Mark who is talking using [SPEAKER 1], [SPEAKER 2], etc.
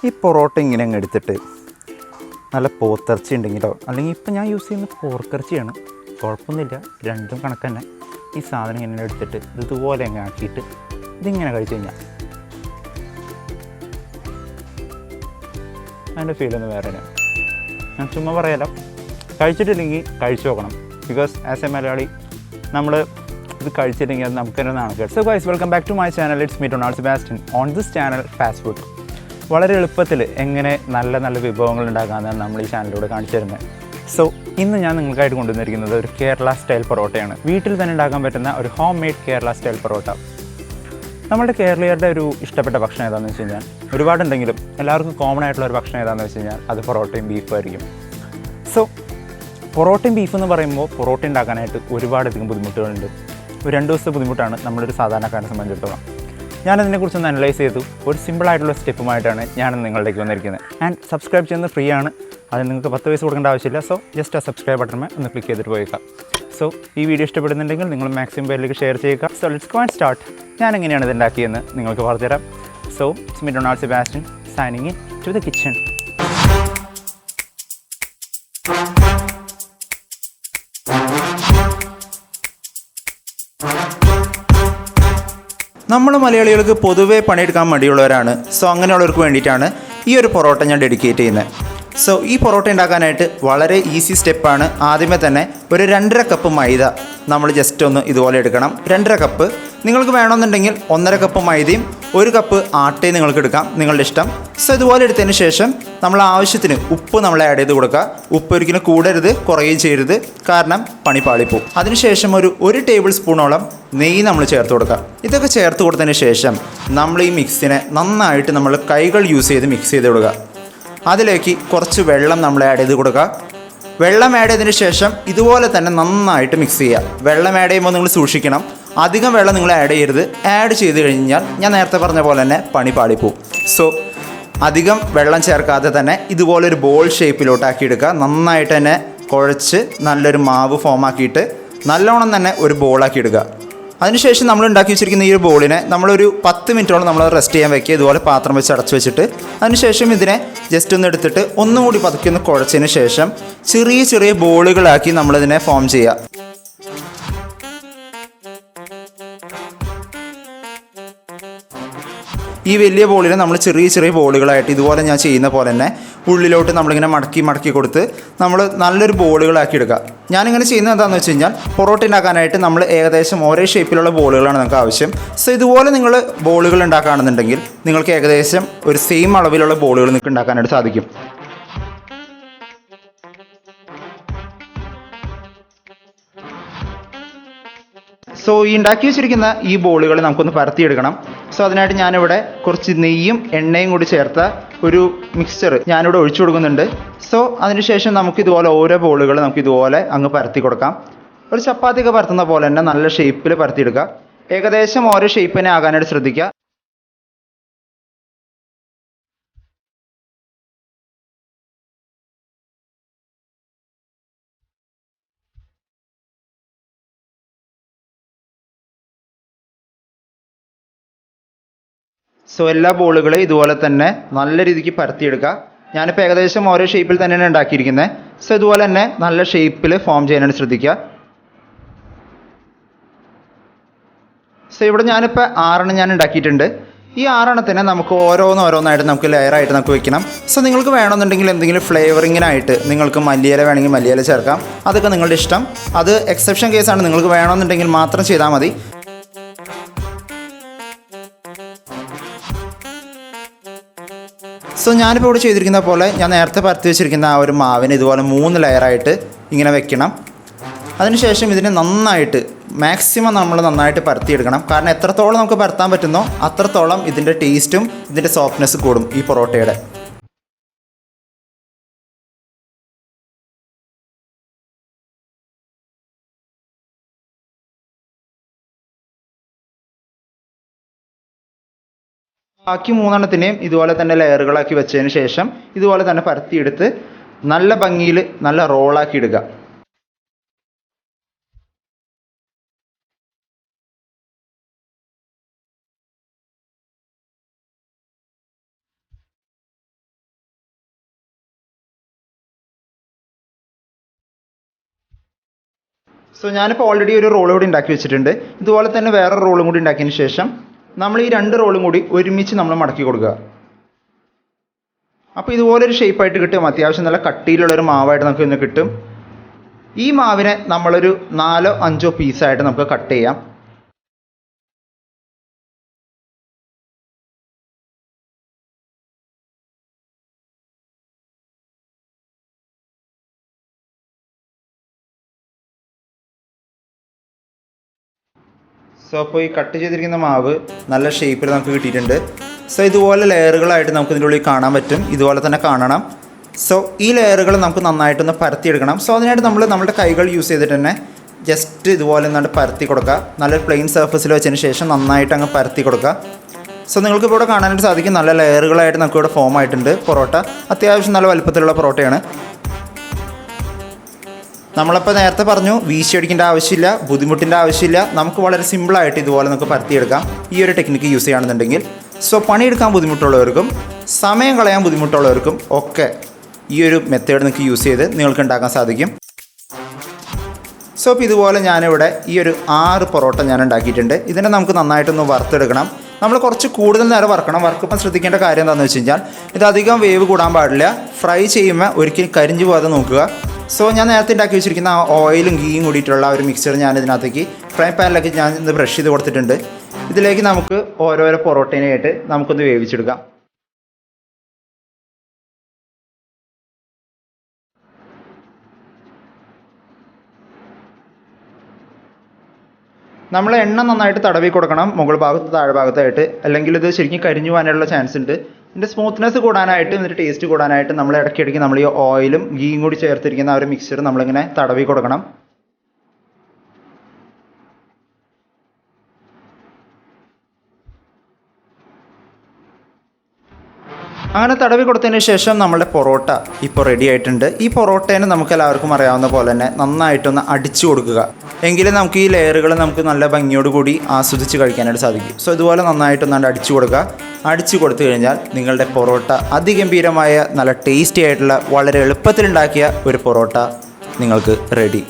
[SPEAKER 1] ഈ പൊറോട്ട ഇങ്ങനെ അങ്ങ് എടുത്തിട്ട് നല്ല പോത്തിറച്ചി ഉണ്ടെങ്കിലോ, അല്ലെങ്കിൽ ഇപ്പം ഞാൻ യൂസ് ചെയ്യുന്ന പോർക്കിറച്ചിയാണ്, കുഴപ്പമൊന്നുമില്ല, രണ്ടും കണക്ക് തന്നെ. ഈ സാധനം ഇങ്ങനെ എടുത്തിട്ട് ഇതുപോലെ അങ്ങ് ആക്കിയിട്ട് ഇതിങ്ങനെ കഴിച്ചു കഴിഞ്ഞാൽ അതിൻ്റെ ഫീലൊന്നും വേറെ തന്നെയാണ്. ഞാൻ ചുമ്മാ പറയാലോ, കഴിച്ചിട്ടില്ലെങ്കിൽ കഴിച്ചു നോക്കണം. ബിക്കോസ് ആസ് എ മലയാളി നമ്മൾ ഇത് കഴിച്ചില്ലെങ്കിൽ അത് നമുക്ക് തന്നെ നാണക്കേട്. So guys, welcome back to my channel. It's me Sebastian. On this channel fast food വളരെ എളുപ്പത്തിൽ എങ്ങനെ നല്ല നല്ല വിഭവങ്ങൾ ഉണ്ടാക്കാമെന്നാണ് നമ്മൾ ഈ ചാനലിലൂടെ കാണിച്ചു തരുന്നത്. സോ ഇന്ന് ഞാൻ നിങ്ങൾക്കായിട്ട് കൊണ്ടുവന്നിരിക്കുന്നത് ഒരു കേരള സ്റ്റൈൽ പൊറോട്ടയാണ്. വീട്ടിൽ തന്നെ ഉണ്ടാക്കാൻ പറ്റുന്ന ഒരു home made Kerala style parotta. നമ്മുടെ കേരളീയരുടെ ഒരു ഇഷ്ടപ്പെട്ട ഭക്ഷണം ഏതാണെന്ന് വെച്ച് കഴിഞ്ഞാൽ ഒരുപാടുണ്ടെങ്കിലും എല്ലാവർക്കും കോമൺ ആയിട്ടുള്ള ഒരു ഭക്ഷണം ഏതാണെന്ന് വെച്ച് കഴിഞ്ഞാൽ അത് പൊറോട്ടയും ബീഫും ആയിരിക്കും. സോ പൊറോട്ടയും ബീഫ് എന്ന് പറയുമ്പോൾ പൊറോട്ട ഉണ്ടാക്കാനായിട്ട് ഒരുപാടധികം ബുദ്ധിമുട്ടുകളുണ്ട്. ഒരു 2 ദിവസത്തെ ബുദ്ധിമുട്ടാണ് നമ്മളൊരു സാധാരണക്കാരനെ സംബന്ധിച്ചിടത്തോളം. ഞാനതിനെക്കുറിച്ചൊന്ന് അനലൈസ് ചെയ്തു. ഒരു സിമ്പിളായിട്ടുള്ള സ്റ്റെപ്പുമായിട്ടാണ് ഞാൻ നിങ്ങളിലേക്ക് വന്നിരിക്കുന്നത്. ആൻഡ് സബ്സ്ക്രൈബ് ചെയ്യുന്നത് ഫ്രീ ആണ്. അതിന് നിങ്ങൾക്ക് 10 പൈസ കൊടുക്കേണ്ട ആവശ്യമില്ല. സോ ജസ്റ്റ് ആ സബ്സ്ക്രൈബ് ബട്ടൺ ഒന്ന് ക്ലിക്ക് ചെയ്തിട്ട് പോയേക്കാം. സോ ഈ വീഡിയോ ഇഷ്ടപ്പെടുന്നുണ്ടെങ്കിൽ നിങ്ങൾ മാക്സിമം പേരിലേക്ക് ഷെയർ ചെയ്യുക. So let's go and start. ഞാൻ എങ്ങനെയാണ് ഇത് ഉണ്ടാക്കിയെന്ന് നിങ്ങൾക്ക് പറഞ്ഞുതരാം. So it's me Sebastian signing in to the kitchen. നമ്മൾ മലയാളികൾക്ക് പൊതുവേ പണിയെടുക്കാൻ മടിയുള്ളവരാണ്. സോ അങ്ങനെയുള്ളവർക്ക് വേണ്ടിയിട്ടാണ് ഈ ഒരു പൊറോട്ട ഞാൻ ഡെഡിക്കേറ്റ് ചെയ്യുന്നത്. സോ ഈ പൊറോട്ട ഉണ്ടാക്കാനായിട്ട് വളരെ ഈസി സ്റ്റെപ്പാണ്. ആദ്യമേ തന്നെ ഒരു 2.5 കപ്പ് മൈദ നമ്മൾ ജസ്റ്റ് ഒന്ന് ഇതുപോലെ എടുക്കണം. 2.5 കപ്പ്. നിങ്ങൾക്ക് വേണമെന്നുണ്ടെങ്കിൽ 1.5 കപ്പ് മൈദയും 1 കപ്പ് ആട്ടയും നിങ്ങൾക്ക് എടുക്കാം, നിങ്ങളുടെ ഇഷ്ടം. സോ ഇതുപോലെ എടുത്തതിന് ശേഷം നമ്മൾ ആവശ്യത്തിന് ഉപ്പ് നമ്മൾ ആഡ് ചെയ്ത് കൊടുക്കുക. ഉപ്പ് ഒരിക്കലും കൂടരുത്, കുറയുകയും ചെയ്യരുത്, കാരണം പണി പാളിപ്പോവും. അതിനുശേഷം ഒരു ടേബിൾ സ്പൂണോളം നെയ്യ് നമ്മൾ ചേർത്ത് കൊടുക്കുക. ഇതൊക്കെ ചേർത്ത് കൊടുത്തതിന് ശേഷം നമ്മൾ ഈ മിക്സിനെ നന്നായിട്ട് നമ്മൾ കൈകൾ യൂസ് ചെയ്ത് മിക്സ് ചെയ്ത് കൊടുക്കുക. അതിലേക്ക് കുറച്ച് വെള്ളം നമ്മൾ ആഡ് ചെയ്ത് കൊടുക്കുക. വെള്ളം ആഡ് ചെയ്തതിന് ശേഷം ഇതുപോലെ തന്നെ നന്നായിട്ട് മിക്സ് ചെയ്യുക. വെള്ളം ആഡ് ചെയ്യുമ്പോൾ നിങ്ങൾ സൂക്ഷിക്കണം, അധികം വെള്ളം നിങ്ങൾ ആഡ് ചെയ്യരുത്. ആഡ് ചെയ്ത് കഴിഞ്ഞാൽ ഞാൻ നേരത്തെ പറഞ്ഞ പോലെ തന്നെ പണി പാളിപ്പോവും. സോ അധികം വെള്ളം ചേർക്കാതെ തന്നെ ഇതുപോലൊരു ബോൾ ഷേപ്പിലോട്ടാക്കി എടുക്കുക. നന്നായിട്ട് തന്നെ കുഴച്ച് നല്ലൊരു മാവ് ഫോമാക്കിയിട്ട് നല്ലോണം തന്നെ ഒരു ബോളാക്കി എടുക്കുക. അതിനുശേഷം നമ്മൾ ഉണ്ടാക്കി വെച്ചിരിക്കുന്ന ഈ ഒരു ബോളിനെ നമ്മളൊരു 10 മിനിറ്റോളം നമ്മൾ റെസ്റ്റ് ചെയ്യാൻ വെക്കുക. ഇതുപോലെ പാത്രം വെച്ച് അടച്ചു വെച്ചിട്ട് അതിനുശേഷം ഇതിനെ ജസ്റ്റ് ഒന്ന് എടുത്തിട്ട് ഒന്നും കൂടി പതുക്കി ഒന്ന് കുഴച്ചതിന് ശേഷം ചെറിയ ചെറിയ ബോളുകളാക്കി നമ്മളിതിനെ ഫോം ചെയ്യുക. ഈ വലിയ ബോളിനെ നമ്മൾ ചെറിയ ചെറിയ ബോളുകളായിട്ട് ഇതുപോലെ ഞാൻ ചെയ്യുന്ന പോലെ തന്നെ ഉള്ളിലോട്ട് നമ്മളിങ്ങനെ മടക്കി കൊടുത്ത് നമ്മൾ നല്ലൊരു ബോളുകളാക്കി എടുക്കുക. ഞാനിങ്ങനെ ചെയ്യുന്നത് എന്താണെന്ന് വെച്ച് കഴിഞ്ഞാൽ പൊറോട്ട ഉണ്ടാക്കാനായിട്ട് നമ്മൾ ഏകദേശം ഒരേ ഷേപ്പിലുള്ള ബോളുകളാണ് നമുക്ക് ആവശ്യം. സോ ഇതുപോലെ നിങ്ങൾ ബോളുകൾ ഉണ്ടാക്കുകയാണെന്നുണ്ടെങ്കിൽ നിങ്ങൾക്ക് ഏകദേശം ഒരു സെയിം അളവിലുള്ള ബോളുകൾ നിങ്ങൾക്ക് ഉണ്ടാക്കാനായിട്ട് സാധിക്കും. സോ ഈ ഉണ്ടാക്കി വെച്ചിരിക്കുന്ന ഈ ബോളുകൾ നമുക്കൊന്ന് പരത്തിയെടുക്കണം. സോ അതിനായിട്ട് ഞാനിവിടെ കുറച്ച് നെയ്യും എണ്ണയും കൂടി ചേർത്ത ഒരു മിക്സ്ചർ ഞാനിവിടെ ഒഴിച്ചു കൊടുക്കുന്നുണ്ട്. സോ അതിനുശേഷം നമുക്കിതുപോലെ ഓരോ ബോളുകൾ നമുക്കിതുപോലെ അങ്ങ് പരത്തി കൊടുക്കാം. ഒരു ചപ്പാത്തിയൊക്കെ പരത്തുന്ന പോലെ തന്നെ നല്ല ഷേപ്പിൽ പരത്തിയെടുക്കുക. ഏകദേശം ഓരോ ഷേപ്പ് തന്നെ ആകാനായിട്ട് ശ്രദ്ധിക്കുക. സോ എല്ലാ ബോളുകളും ഇതുപോലെ തന്നെ നല്ല രീതിക്ക് പരത്തിയെടുക്കുക. ഞാനിപ്പോൾ ഏകദേശം ഓരോ ഷേപ്പിൽ തന്നെയാണ് ഉണ്ടാക്കിയിരിക്കുന്നത്. സോ ഇതുപോലെ തന്നെ നല്ല ഷേപ്പിൽ ഫോം ചെയ്യാനായിട്ട് ശ്രദ്ധിക്കുക. സോ ഇവിടെ ഞാനിപ്പോൾ 6 ഞാൻ ഉണ്ടാക്കിയിട്ടുണ്ട്. ഈ 6 നമുക്ക് ഓരോന്നായിട്ട് നമുക്ക് ലെയറായിട്ട് നമുക്ക് വെക്കണം. സോ നിങ്ങൾക്ക് വേണമെന്നുണ്ടെങ്കിൽ എന്തെങ്കിലും ഫ്ലേവറിങ്ങിനായിട്ട് നിങ്ങൾക്ക് മല്ലിയില വേണമെങ്കിൽ മല്ലിയില ചേർക്കാം. അതൊക്കെ നിങ്ങളുടെ ഇഷ്ടം. അത് എക്സെപ്ഷൻ കേസാണ്, നിങ്ങൾക്ക് വേണമെന്നുണ്ടെങ്കിൽ മാത്രം ചെയ്താൽ മതി. സോ ഞാനിപ്പോൾ ഇവിടെ ചെയ്തിരിക്കുന്ന പോലെ ഞാൻ നേരത്തെ പരത്തി വെച്ചിരിക്കുന്ന ആ ഒരു മാവിന് ഇതുപോലെ 3 ലെയറായിട്ട് ഇങ്ങനെ വെക്കണം. അതിനുശേഷം ഇതിനെ നന്നായിട്ട് മാക്സിമം നമ്മൾ നന്നായിട്ട് പരത്തിയെടുക്കണം. കാരണം എത്രത്തോളം നമുക്ക് പരത്താൻ പറ്റുന്നോ അത്രത്തോളം ഇതിൻ്റെ ടേസ്റ്റും ഇതിൻ്റെ സോഫ്റ്റ്നെസ് കൂടും ഈ പൊറോട്ടയുടെ. ബാക്കി 3 ഇതുപോലെ തന്നെ ലെയറുകളാക്കി വെച്ചതിന് ശേഷം ഇതുപോലെ തന്നെ പരത്തിയെടുത്ത് നല്ല ഭംഗിയിൽ നല്ല റോളാക്കി ഇടുക. സോ ഞാനിപ്പോൾ ഓൾറെഡി ഒരു റോൾ കൂടി ഉണ്ടാക്കി വെച്ചിട്ടുണ്ട്. ഇതുപോലെ തന്നെ വേറെ റോളും കൂടി ഉണ്ടാക്കിയതിന് ശേഷം നമ്മൾ ഈ 2 റോളും കൂടി ഒരുമിച്ച് നമ്മൾ മടക്കി കൊടുക്കുക. അപ്പോൾ ഇതുപോലൊരു ഷേപ്പായിട്ട് കിട്ടും. അത്യാവശ്യം നല്ല കട്ടിയിലുള്ളൊരു മാവായിട്ട് നമുക്ക് ഇന്ന് കിട്ടും. ഈ മാവിനെ നമ്മളൊരു 4-5 പീസായിട്ട് നമുക്ക് കട്ട് ചെയ്യാം. സോ അപ്പോൾ ഈ കട്ട് ചെയ്തിരിക്കുന്ന മാവ് നല്ല ഷേപ്പിൽ നമുക്ക് കിട്ടിയിട്ടുണ്ട്. സോ ഇതുപോലെ ലെയറുകളായിട്ട് നമുക്ക് ഇതിൻ്റെ ഉള്ളിൽ കാണാൻ പറ്റും. ഇതുപോലെ തന്നെ കാണണം. സോ ഈ ലെയറുകൾ നമുക്ക് നന്നായിട്ടൊന്ന് പരത്തിയെടുക്കണം. സോ അതിനായിട്ട് നമ്മുടെ കൈകൾ യൂസ് ചെയ്തിട്ട് തന്നെ ജസ്റ്റ് ഇതുപോലെ നന്നായിട്ട് പരത്തി കൊടുക്കുക. നല്ലൊരു പ്ലെയിൻ സർഫസിൽ വെച്ചതിന് ശേഷം നന്നായിട്ട് അങ്ങ് പരത്തി കൊടുക്കുക. സോ നിങ്ങൾക്ക് ഇവിടെ കാണാനായിട്ട് സാധിക്കും, നല്ല ലെയറുകളായിട്ട് നമുക്ക് ഇവിടെ ഫോം ആയിട്ടുണ്ട്. പൊറോട്ട അത്യാവശ്യം നല്ല വലുപ്പത്തിലുള്ള പൊറോട്ടയാണ്. നമ്മളപ്പോൾ നേരത്തെ പറഞ്ഞു, വീശിയടിക്കേണ്ട ആവശ്യമില്ല, ബുദ്ധിമുട്ടിൻ്റെ ആവശ്യമില്ല. നമുക്ക് വളരെ സിമ്പിളായിട്ട് ഇതുപോലെ നമുക്ക് പരത്തിയെടുക്കാം ഈ ഒരു ടെക്നിക്ക് യൂസ് ചെയ്യുകയാണെന്നുണ്ടെങ്കിൽ. സോ പണിയെടുക്കാൻ ബുദ്ധിമുട്ടുള്ളവർക്കും സമയം കളയാൻ ബുദ്ധിമുട്ടുള്ളവർക്കും ഒക്കെ ഈ ഒരു മെത്തേഡ് നിങ്ങൾക്ക് യൂസ് ചെയ്ത് നിങ്ങൾക്ക് ഉണ്ടാക്കാൻ സാധിക്കും. സോ ഇപ്പോൾ ഇതുപോലെ ഞാനിവിടെ ഈ ഒരു 6 പൊറോട്ട ഞാൻ ഉണ്ടാക്കിയിട്ടുണ്ട്. ഇതിനെ നമുക്ക് നന്നായിട്ടൊന്ന് വറുത്തെടുക്കണം. നമ്മൾ കുറച്ച് കൂടുതൽ നേരം വറക്കണം. വറുക്കുമ്പോൾ ശ്രദ്ധിക്കേണ്ട കാര്യം എന്താണെന്ന് വെച്ച് കഴിഞ്ഞാൽ ഇത് അധികം വേവ് കൂടാൻ പാടില്ല. ഫ്രൈ ചെയ്യുമ്പോൾ ഒരിക്കലും കരിഞ്ഞു പോകാതെ നോക്കുക. സോ ഞാൻ നേരത്തെ ഉണ്ടാക്കി വെച്ചിരിക്കുന്ന ആ ഓയിലും ഗീയും കൂടിയിട്ടുള്ള ഒരു മിക്സർ ഞാൻ ഇതിനകത്തേക്ക് ഫ്രൈ പാനിലേക്ക് ഞാൻ ഇത് ബ്രഷ് ചെയ്ത് കൊടുത്തിട്ടുണ്ട്. ഇതിലേക്ക് നമുക്ക് ഓരോരോ പൊറോട്ടേനായിട്ട് നമുക്കൊന്ന് വേവിച്ചെടുക്കാം. നമ്മൾ എണ്ണ നന്നായിട്ട് തടവി കൊടുക്കണം മുകൾ ഭാഗത്ത് താഴെ ഭാഗത്തായിട്ട്, അല്ലെങ്കിൽ ഇത് ശരിക്കും കരിഞ്ഞു പോകാനുള്ള ചാൻസ് ഉണ്ട്. ഇതിൻ്റെ സ്മൂത്ത്നെസ് കൂടാനായിട്ട്, ഇതിൻ്റെ ടേസ്റ്റ് കൂടാനായിട്ട് നമ്മൾ ഇടയ്ക്കിടയ്ക്ക് നമ്മൾ ഈ ഓയിലും ഗീയും കൂടി ചേർത്തിരിക്കുന്ന ആ ഒരു മിക്സർ നമ്മളിങ്ങനെ തടവി കൊടുക്കണം. അങ്ങനെ തടവി കൊടുത്തതിന് ശേഷം നമ്മുടെ പൊറോട്ട ഇപ്പോൾ റെഡി ആയിട്ടുണ്ട്. ഈ പൊറോട്ടേനെ നമുക്ക് എല്ലാവർക്കും അറിയാവുന്ന പോലെ തന്നെ നന്നായിട്ടൊന്ന് അടിച്ചു കൊടുക്കുക. എങ്കിലും നമുക്ക് ഈ ലെയറുകൾ നമുക്ക് നല്ല ഭംഗിയോടുകൂടി ആസ്വദിച്ച് കഴിക്കാനായിട്ട് സാധിക്കും. സോ ഇതുപോലെ നന്നായിട്ടൊന്നാണ്ട് അടിച്ചു കൊടുക്കുക. അടിച്ചു കൊടുത്തു കഴിഞ്ഞാൽ നിങ്ങളുടെ പൊറോട്ട അതിഗംഭീരമായ നല്ല ടേസ്റ്റി ആയിട്ടുള്ള വളരെ എളുപ്പത്തിലുണ്ടാക്കിയ ഒരു പൊറോട്ട നിങ്ങൾക്ക് റെഡി.